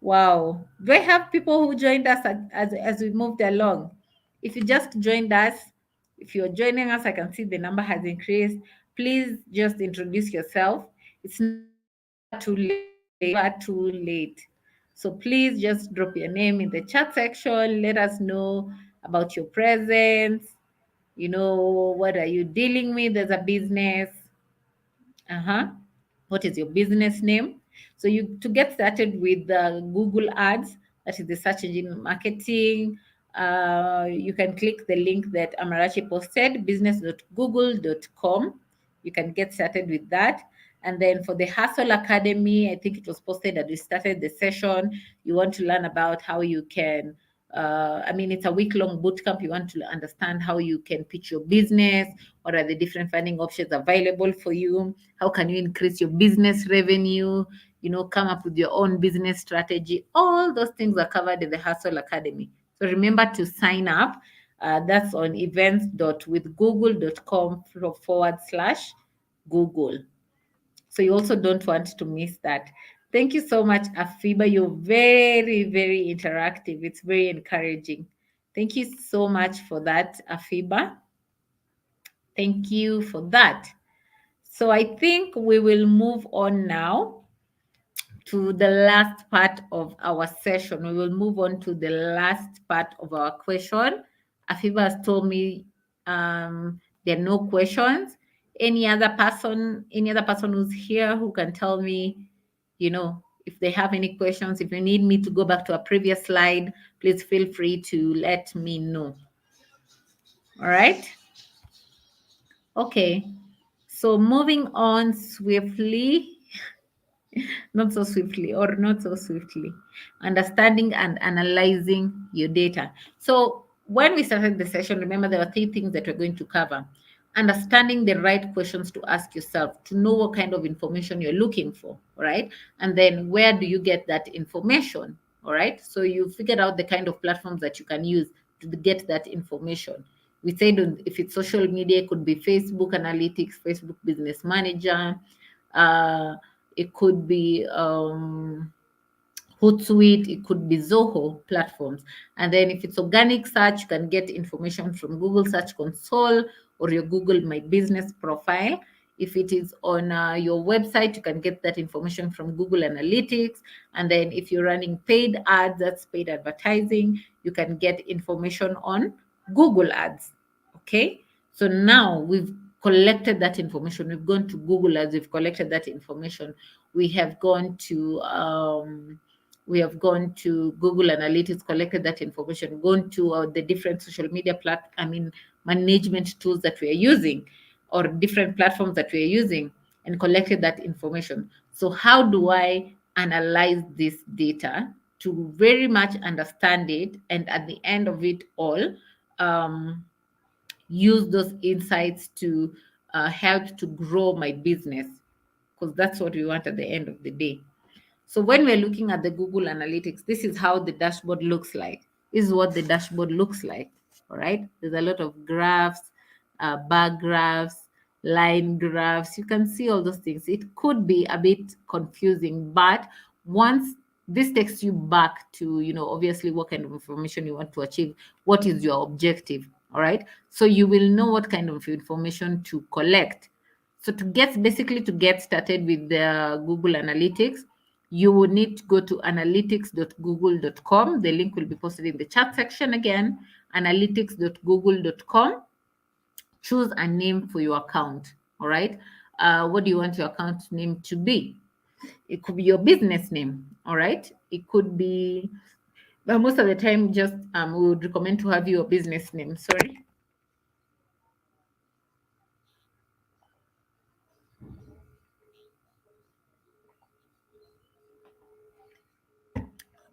Wow. Do I have people who joined us as we moved along? If you just joined us, if you're joining us, I can see the number has increased. Please just introduce yourself. It's never too late. Never too late. So please just drop your name in the chat section. Let us know about your presence. You know, what are you dealing with as a business? Uh-huh. What is your business name? So you to get started with the Google Ads, that is the search engine marketing, you can click the link that Amarachi posted, business.google.com. You can get started with that. And then for the Hustle Academy, I think it was posted that we started the session. You want to learn about how you can I mean, it's a week-long bootcamp. You want to understand how you can pitch your business. What are the different funding options available for you? How can you increase your business revenue? You know, come up with your own business strategy. All those things are covered in the Hustle Academy. So remember to sign up. That's on events.withgoogle.com/Google. So you also don't want to miss that. Thank you so much, Afiba. You're very, very interactive. It's very encouraging. Thank you so much for that, Afiba. Thank you for that. So I think we will move on now to the last part of our session. We will move on to the last part of our question. Afiba has told me there are no questions. Any other person who's here who can tell me, you know, if they have any questions, if you need me to go back to a previous slide, please feel free to let me know. All right. Okay. So moving on swiftly, not so swiftly or not so swiftly, understanding and analyzing your data. So when we started the session, remember there were three things that we're going to cover. Understanding the right questions to ask yourself to know what kind of information you're looking for, all right? And then where do you get that information, all right? So you figured out the kind of platforms that you can use to get that information. We said if it's social media, it could be Facebook Analytics, Facebook Business Manager. Uh, it could be Hootsuite, it could be Zoho platforms. And then if it's organic search, you can get information from Google Search Console or your Google My Business profile. If it is on your website, you can get that information from Google Analytics. And then if you're running paid ads, that's paid advertising, you can get information on Google Ads. Okay. So now we've collected that information. We've gone to Google Ads, we've collected that information. We have gone to Google Analytics, collected that information, gone to the different social media management tools that we are using, or different platforms that we are using, and collected that information. So how do I analyze this data to very much understand it, and at the end of it all, use those insights to help to grow my business, because that's what we want at the end of the day. So when we're looking at the Google Analytics, this is how the dashboard looks like. This is what the dashboard looks like. All right. There's a lot of graphs, bar graphs, line graphs. You can see all those things. It could be a bit confusing, but once this takes you back to, obviously what kind of information you want to achieve, what is your objective. All right. So you will know what kind of information to collect. So to get started with the Google Analytics, you will need to go to analytics.google.com. The link will be posted in the chat section again, analytics.google.com. Choose a name for your account. All right. What do you want your account name to be? It could be your business name. All right. It could be, but most of the time, just we would recommend to have your business name. Sorry.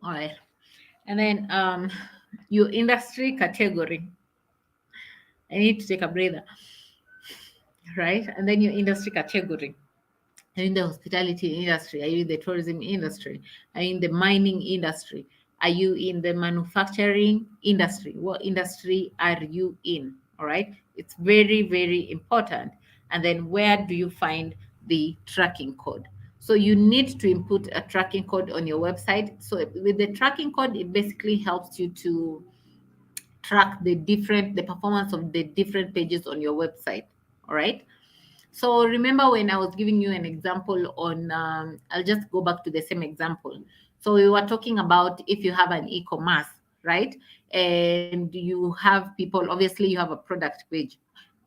All right. And then your industry category. I need to take a breather. Right. And then your industry category. Are you in the hospitality industry? Are you in the tourism industry? Are you in the mining industry? Are you in the manufacturing industry? What industry are you in? All right. It's very, very important. And then where do you find the tracking code? So you need to input a tracking code on your website. So with the tracking code, it basically helps you to track the performance of the different pages on your website. All right. So remember when I was giving you an example on, I'll just go back to the same example. So we were talking about if you have an e-commerce, right? And you have people, obviously you have a product page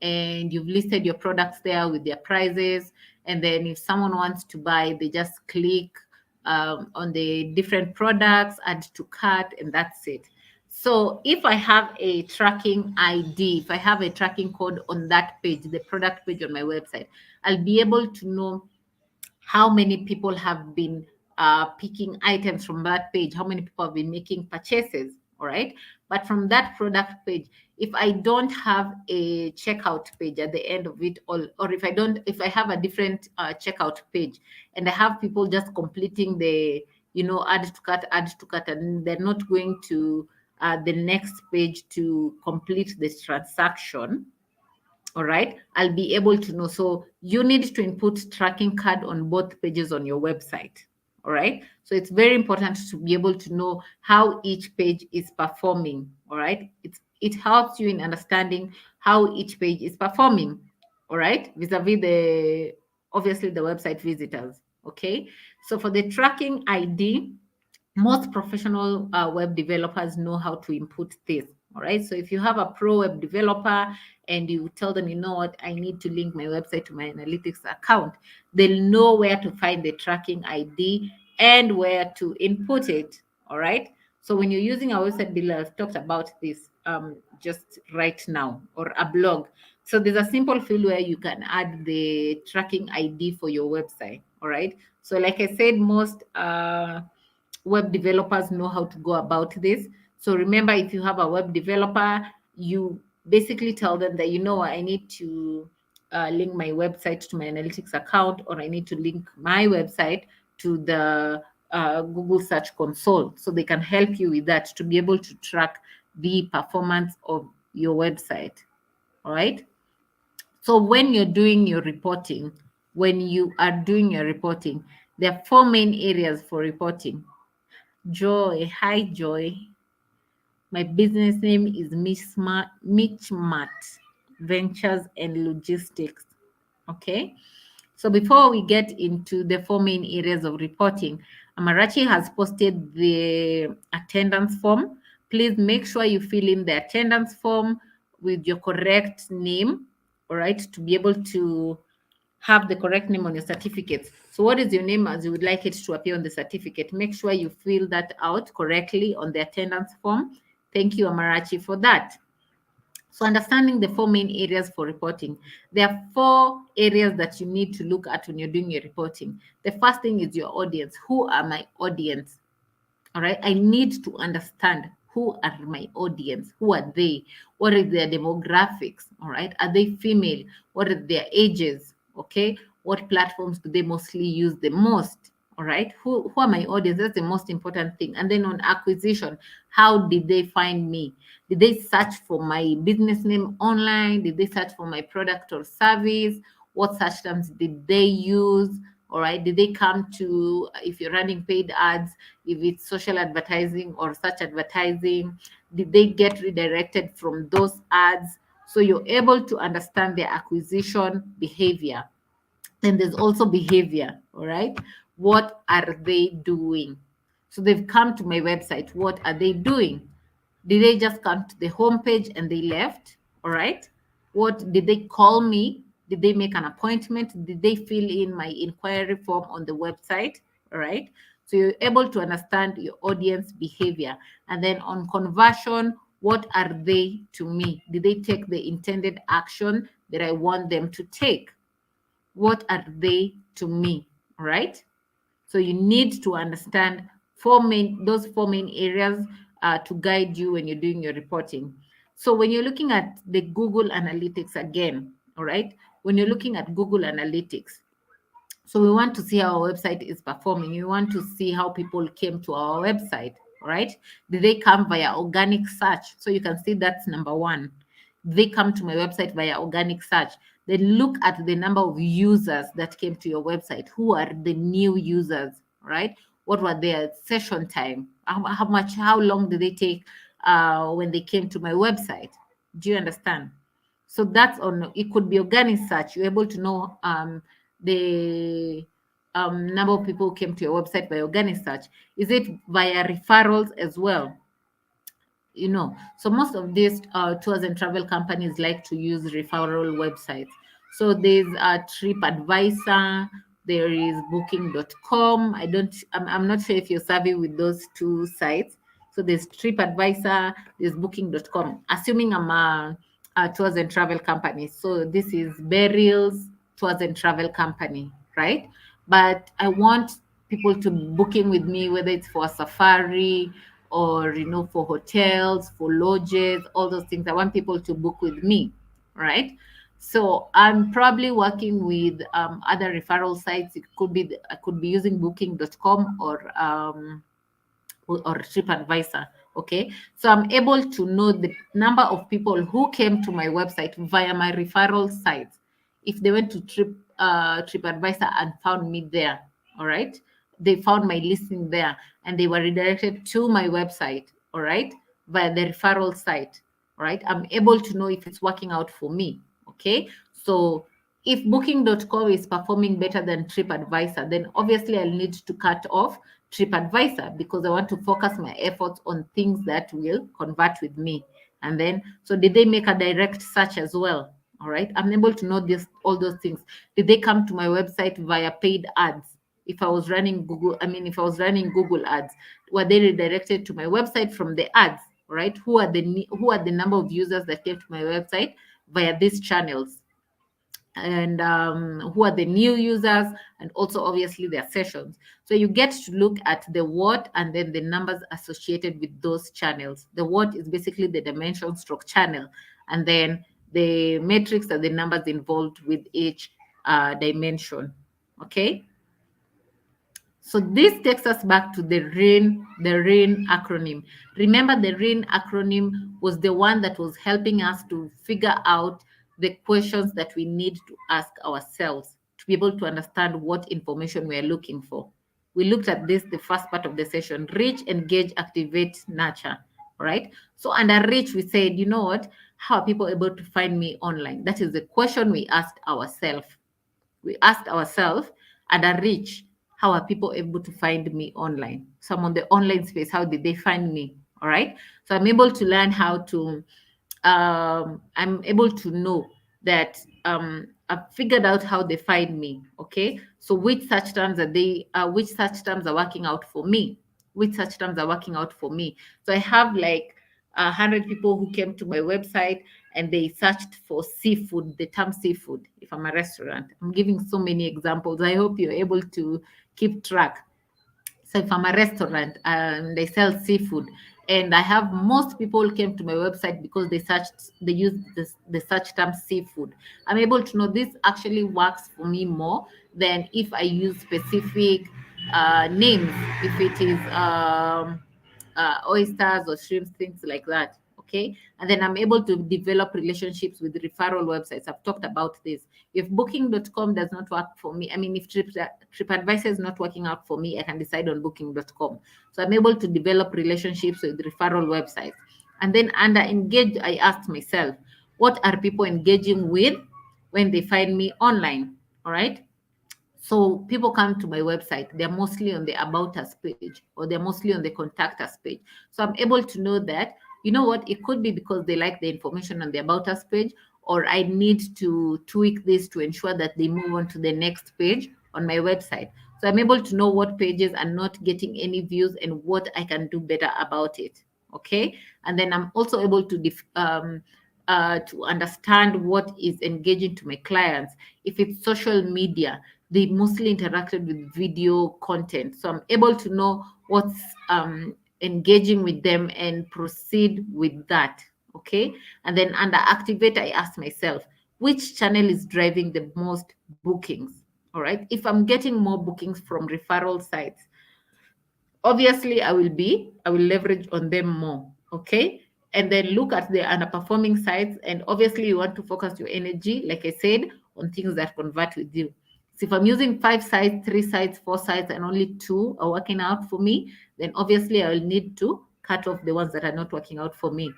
and you've listed your products there with their prices. And then if someone wants to buy, they just click on the different products, add to cart, and that's it. So if I have a tracking ID, if I have a tracking code on that page, the product page on my website, I'll be able to know how many people have been picking items from that page, how many people have been making purchases. All right. But from that product page, if I don't have a checkout page at the end of it all, or if I have a different checkout page and I have people just completing the, add to cart, and they're not going to the next page to complete this transaction, all right, I'll be able to know. So you need to input tracking card on both pages on your website. All right. So it's very important to be able to know how each page is performing. All right. It helps you in understanding how each page is performing. All right. Vis-a-vis obviously the website visitors. Okay. So for the tracking ID, most professional web developers know how to input this. All right. So if you have a pro web developer and you tell them, you know what, I need to link my website to my analytics account, they'll know where to find the tracking ID and where to input it. All right. So when you're using a website builder, I've talked about this just right now, or a blog. So there's a simple field where you can add the tracking ID for your website. All right. So like I said, most web developers know how to go about this. So remember, if you have a web developer, you basically tell them that, I need to link my website to my analytics account, or I need to link my website to the Google Search Console, so they can help you with that to be able to track the performance of your website. All right. So when you're doing your reporting, there are four main areas for reporting. Joy, hi Joy. My business name is Michmat Ventures and Logistics. Okay. So before we get into the four main areas of reporting, Amarachi has posted the attendance form. Please make sure you fill in the attendance form with your correct name, all right, to be able to have the correct name on your certificate. So what is your name as you would like it to appear on the certificate? Make sure you fill that out correctly on the attendance form. Thank you, Amarachi, for that. So understanding the four main areas for reporting. There are four areas that you need to look at when you're doing your reporting. The first thing is your audience. Who are my audience? All right. I need to understand who are my audience. Who are they? What is their demographics? All right. Are they female? What are their ages? Okay. What platforms do they mostly use the most? All right. Who are my audience? That's the most important thing. And then on acquisition, how did they find me? Did they search for my business name online? Did they search for my product or service? What search terms did they use? All right. Did they come to, if you're running paid ads, if it's social advertising or search advertising, did they get redirected from those ads? So you're able to understand their acquisition behavior. And there's also behavior. All right. What are they doing? So they've come to my website. What are they doing? Did they just come to the homepage and they left? All right. What did they call me? Did they make an appointment? Did they fill in my inquiry form on the website? All right. So you're able to understand your audience behavior. And then on conversion, what are they to me? Did they take the intended action that I want them to take? What are they to me? All right. So you need to understand those four main areas to guide you when you're doing your reporting. So when you're looking at the Google Analytics again, all right, when you're looking at Google Analytics, so we want to see how our website is performing. We want to see how people came to our website, right? Did they come via organic search? So you can see that's number one. They come to my website via organic search. Then look at the number of users that came to your website. Who are the new users, right? What were their session time? How long did they take when they came to my website? Do you understand? So that's on, it could be organic search. You're able to know the number of people who came to your website by organic search. Is it via referrals as well? So most of these tours and travel companies like to use referral websites. So there's a TripAdvisor, there is booking.com. I'm not sure if you're savvy with those two sites. So there's TripAdvisor, there's booking.com. Assuming I'm a tours and travel company. So this is Beryl's tours and travel company, right? But I want people to booking with me, whether it's for a safari or for hotels, for lodges, all those things. I want people to book with me, right? So I'm probably working with other referral sites. I could be using booking.com or TripAdvisor. Okay, so I'm able to know the number of people who came to my website via my referral sites. If they went to TripAdvisor and found me there, all right, they found my listing there and they were redirected to my website, all right, via the referral site, all right. I'm able to know if it's working out for me. Okay, so if booking.com is performing better than TripAdvisor, then obviously I'll need to cut off TripAdvisor because I want to focus my efforts on things that will convert with me. And then, so did they make a direct search as well? All right, I'm able to know all those things. Did they come to my website via paid ads? If I was running Google ads, were they redirected to my website from the ads? Right? Who are the number of users that came to my website via these channels? and who are the new users, and also obviously their sessions. So you get to look at the what and then the numbers associated with those channels. The what is basically the dimension stroke channel, and then the metrics are the numbers involved with each dimension. Okay. So this takes us back to the RAIN acronym. Remember, the RAIN acronym was the one that was helping us to figure out the questions that we need to ask ourselves to be able to understand what information we are looking for. We looked at this, the first part of the session: reach, engage, activate, nurture. All right. So under reach, we said, you know what? How are people able to find me online? That is the question we asked ourselves. We asked ourselves, under reach, how are people able to find me online? So I'm on the online space. How did they find me? All right. So I'm able to learn how to, I'm able to know that I've figured out how they find me. Okay. So which search terms are which search terms are working out for me? Which search terms are working out for me? So I have like 100 people who came to my website and they searched for seafood, the term seafood, if I'm a restaurant. I'm giving so many examples. I hope you're able to keep track. So if I'm a restaurant and they sell seafood, and I have most people came to my website because they used the search term seafood. I'm able to know this actually works for me more than if I use specific names, if it is oysters or shrimps, things like that. Okay. And then I'm able to develop relationships with referral websites. I've talked about this. If booking.com does not work for me, I mean, if TripAdvisor is not working out for me, I can decide on booking.com. So I'm able to develop relationships with referral websites. And then under engage, I asked myself, what are people engaging with when they find me online? All right. So people come to my website, they're mostly on the About Us page, or they're mostly on the Contact Us page. So I'm able to know that, you know what, it could be because they like the information on the About Us page, or I need to tweak this to ensure that they move on to the next page on my website. So I'm able to know what pages are not getting any views and what I can do better about it. Okay. And then I'm also able to understand what is engaging to my clients. If it's social media, they mostly interacted with video content. So I'm able to know what's engaging with them and proceed with that. Okay. And then under activate, I ask myself, which channel is driving the most bookings? All right. If I'm getting more bookings from referral sites, obviously I will leverage on them more. Okay. And then look at the underperforming sites, and obviously you want to focus your energy, like I said, on things that convert with you. So if I'm using 5 sites, 3 sites, 4 sites, and only 2 are working out for me, then obviously I will need to cut off the ones that are not working out for me.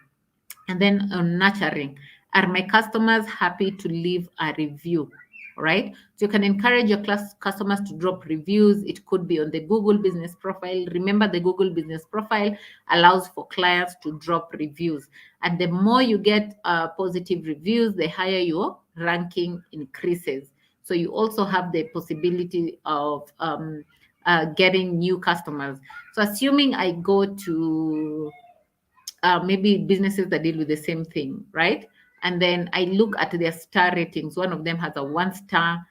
And then on nurturing, are my customers happy to leave a review? All right. So you can encourage your customers to drop reviews. It could be on the Google Business Profile. Remember, the Google Business Profile allows for clients to drop reviews. And the more you get positive reviews, the higher your ranking increases. So you also have the possibility of getting new customers. So assuming I go to maybe businesses that deal with the same thing, right? And then I look at their star ratings. One of them has a 1 star,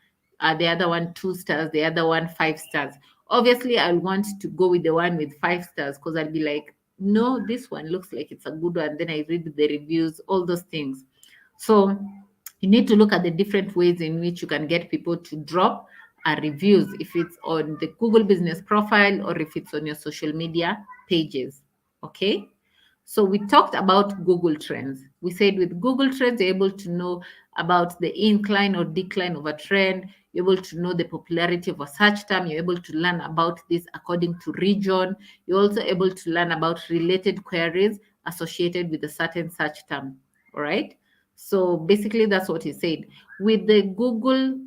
the other one 2 stars, the other one 5 stars. Obviously, I'll want to go with the one with 5 stars because I'll be like, no, this one looks like it's a good one. Then I read the reviews, all those things. So you need to look at the different ways in which you can get people to drop reviews, if it's on the Google Business Profile or if it's on your social media pages. Okay. So we talked about Google Trends. We said with Google Trends, you're able to know about the incline or decline of a trend. You're able to know the popularity of a search term. You're able to learn about this according to region. You're also able to learn about related queries associated with a certain search term. All right. So basically, that's what he said. With the Google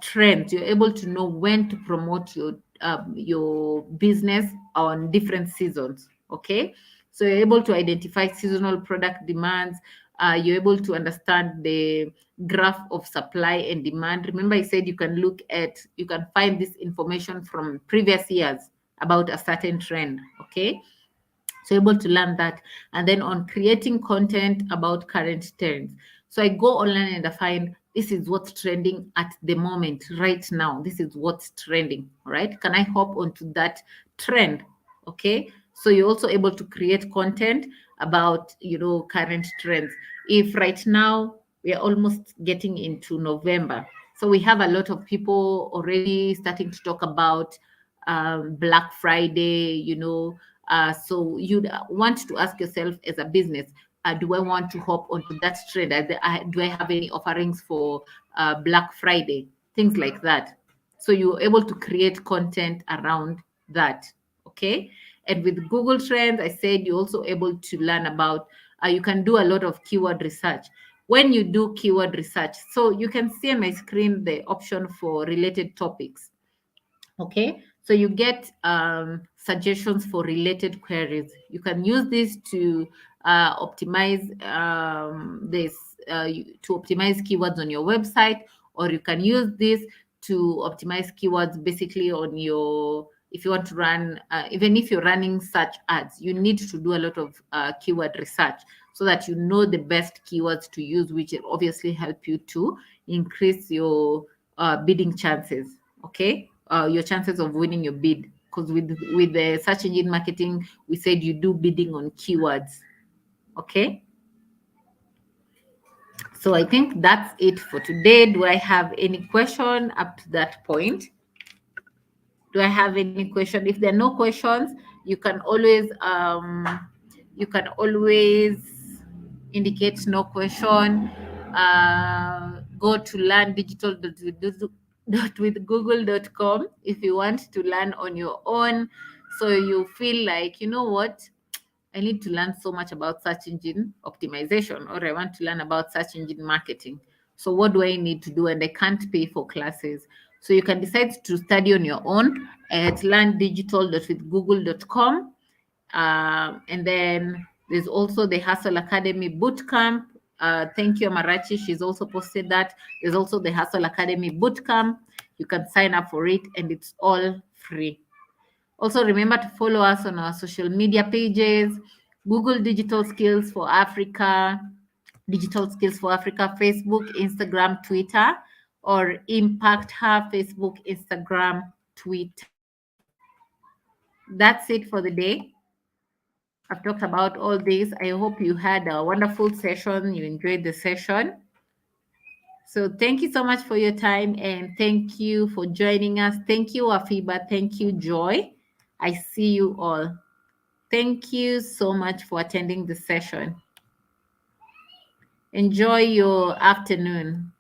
trends, you're able to know when to promote your business on different seasons. Okay. So you're able to identify seasonal product demands. You're able to understand the graph of supply and demand. Remember, I said you can find this information from previous years about a certain trend. Okay. So able to learn that. And then on creating content about current trends. So I go online and I find this is what's trending at the moment, right now. This is what's trending, all right? Can I hop onto that trend? Okay, so you're also able to create content about, current trends. If right now we are almost getting into November, so we have a lot of people already starting to talk about Black Friday, so you'd want to ask yourself as a business, do I want to hop onto that trend? Do I have any offerings for Black Friday? Things like that. So you're able to create content around that. Okay. And with Google Trends, I said you're also able to learn about, you can do a lot of keyword research. When you do keyword research, so you can see on my screen the option for related topics. Okay, so you get suggestions for related queries. You can use this to optimize to optimize keywords on your website, or you can use this to optimize keywords basically on your, if you want to run, even if you're running search ads, you need to do a lot of keyword research so that you know the best keywords to use, which will obviously help you to increase your bidding chances. Okay, your chances of winning your bid, because with the search engine marketing, we said you do bidding on keywords. Okay, so I think that's it for today. Do I have any question up to that point? Do I have any question? If there are no questions, you can always indicate no question. Go to learndigital.withgoogle.com if you want to learn on your own. So you feel like, you know what, I need to learn so much about search engine optimization, or I want to learn about search engine marketing. So what do I need to do? And I can't pay for classes. So you can decide to study on your own at learndigital.withgoogle.com. And then there's also the Hustle Academy Bootcamp. Thank you, Amarachi. She's also posted that. There's also the Hustle Academy Bootcamp. You can sign up for it, and it's all free. Also, remember to follow us on our social media pages: Google Digital Skills for Africa, Facebook, Instagram, Twitter, or Impact Hub, Facebook, Instagram, Twitter. That's it for the day. I've talked about all this. I hope you had a wonderful session. You enjoyed the session. So thank you so much for your time, and thank you for joining us. Thank you, Afiba. Thank you, Joy. I see you all. Thank you so much for attending the session. Enjoy your afternoon.